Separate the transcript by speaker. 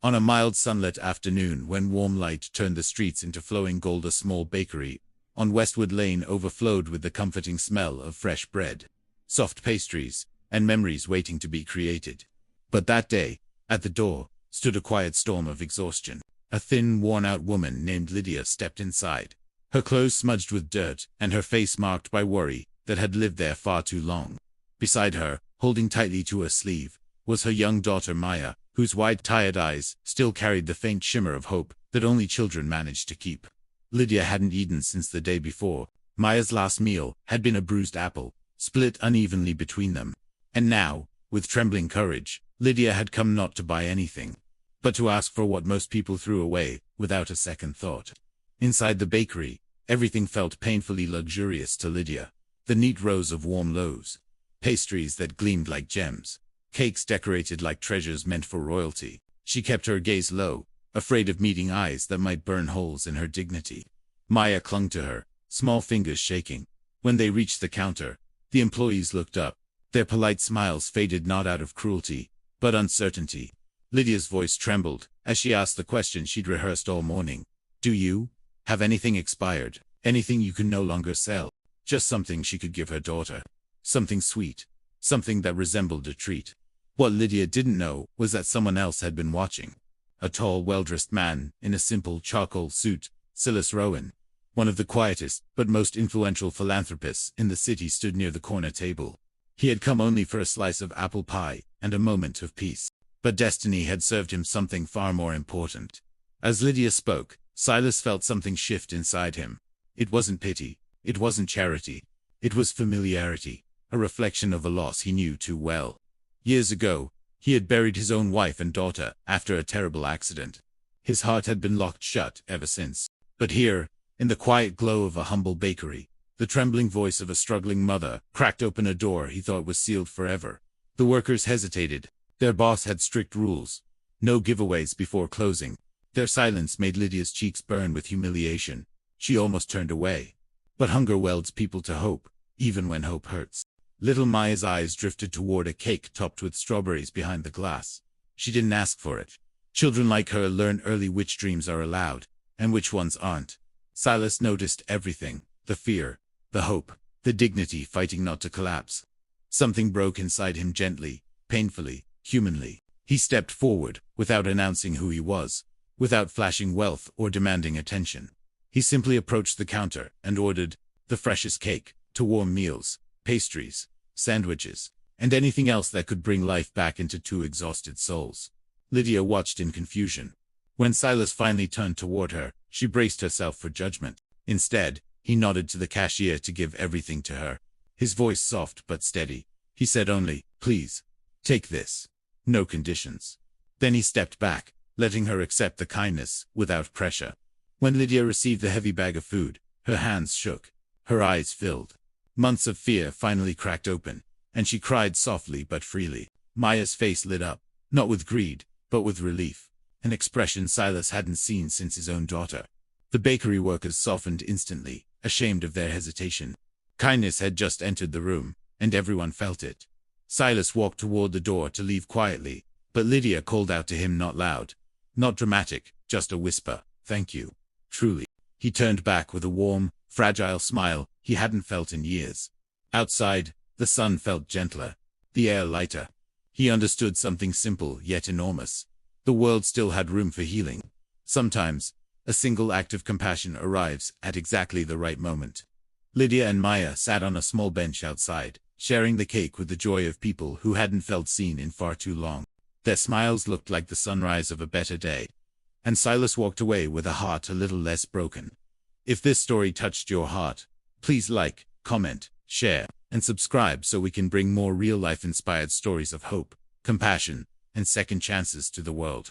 Speaker 1: On a mild sunlit afternoon when warm light turned the streets into flowing gold, a small bakery on Westwood Lane overflowed with the comforting smell of fresh bread, soft pastries, and memories waiting to be created. But that day, at the door, stood a quiet storm of exhaustion. A thin, worn-out woman named Lydia stepped inside, her clothes smudged with dirt and her face marked by worry that had lived there far too long. Beside her, holding tightly to her sleeve, was her young daughter Maya, whose wide, tired eyes still carried the faint shimmer of hope that only children managed to keep. Lydia hadn't eaten since the day before. Maya's last meal had been a bruised apple, split unevenly between them. And now, with trembling courage, Lydia had come not to buy anything, but to ask for what most people threw away without a second thought. Inside the bakery, everything felt painfully luxurious to Lydia. The neat rows of warm loaves, pastries that gleamed like gems, cakes decorated like treasures meant for royalty. She kept her gaze low, afraid of meeting eyes that might burn holes in her dignity. Maya clung to her, small fingers shaking. When they reached the counter, the employees looked up. Their polite smiles faded not out of cruelty, but uncertainty. Lydia's voice trembled as she asked the question she'd rehearsed all morning. "Do you have anything expired? Anything you can no longer sell?" Just something she could give her daughter. Something sweet. Something that resembled a treat. What Lydia didn't know was that someone else had been watching. A tall, well-dressed man in a simple charcoal suit, Silas Rowan, one of the quietest but most influential philanthropists in the city, stood near the corner table. He had come only for a slice of apple pie and a moment of peace. But destiny had served him something far more important. As Lydia spoke, Silas felt something shift inside him. It wasn't pity. It wasn't charity. It was familiarity, a reflection of a loss he knew too well. Years ago, he had buried his own wife and daughter after a terrible accident. His heart had been locked shut ever since. But here, in the quiet glow of a humble bakery, the trembling voice of a struggling mother cracked open a door he thought was sealed forever. The workers hesitated. Their boss had strict rules. No giveaways before closing. Their silence made Lydia's cheeks burn with humiliation. She almost turned away. But hunger welds people to hope, even when hope hurts. Little Maya's eyes drifted toward a cake topped with strawberries behind the glass. She didn't ask for it. Children like her learn early which dreams are allowed, and which ones aren't. Silas noticed everything. The fear, the hope, the dignity fighting not to collapse. Something broke inside him gently, painfully, humanly. He stepped forward, without announcing who he was, without flashing wealth or demanding attention. He simply approached the counter and ordered the freshest cake, to warm meals, pastries, sandwiches, and anything else that could bring life back into two exhausted souls. Lydia watched in confusion. When Silas finally turned toward her, she braced herself for judgment. Instead, he nodded to the cashier to give everything to her. His voice soft but steady. He said only, "Please, take this. No conditions." Then he stepped back, letting her accept the kindness without pressure. When Lydia received the heavy bag of food, her hands shook, her eyes filled. Months of fear finally cracked open, and she cried softly but freely. Maya's face lit up, not with greed, but with relief, an expression Silas hadn't seen since his own daughter. The bakery workers softened instantly, ashamed of their hesitation. Kindness had just entered the room, and everyone felt it. Silas walked toward the door to leave quietly, but Lydia called out to him, not loud, not dramatic, just a whisper, "Thank you. Truly." He turned back with a warm, fragile smile he hadn't felt in years. Outside, the sun felt gentler, the air lighter. He understood something simple yet enormous. The world still had room for healing. Sometimes, a single act of compassion arrives at exactly the right moment. Lydia and Maya sat on a small bench outside, sharing the cake with the joy of people who hadn't felt seen in far too long. Their smiles looked like the sunrise of a better day. And Silas walked away with a heart a little less broken. If this story touched your heart, please like, comment, share, and subscribe so we can bring more real-life inspired stories of hope, compassion, and second chances to the world.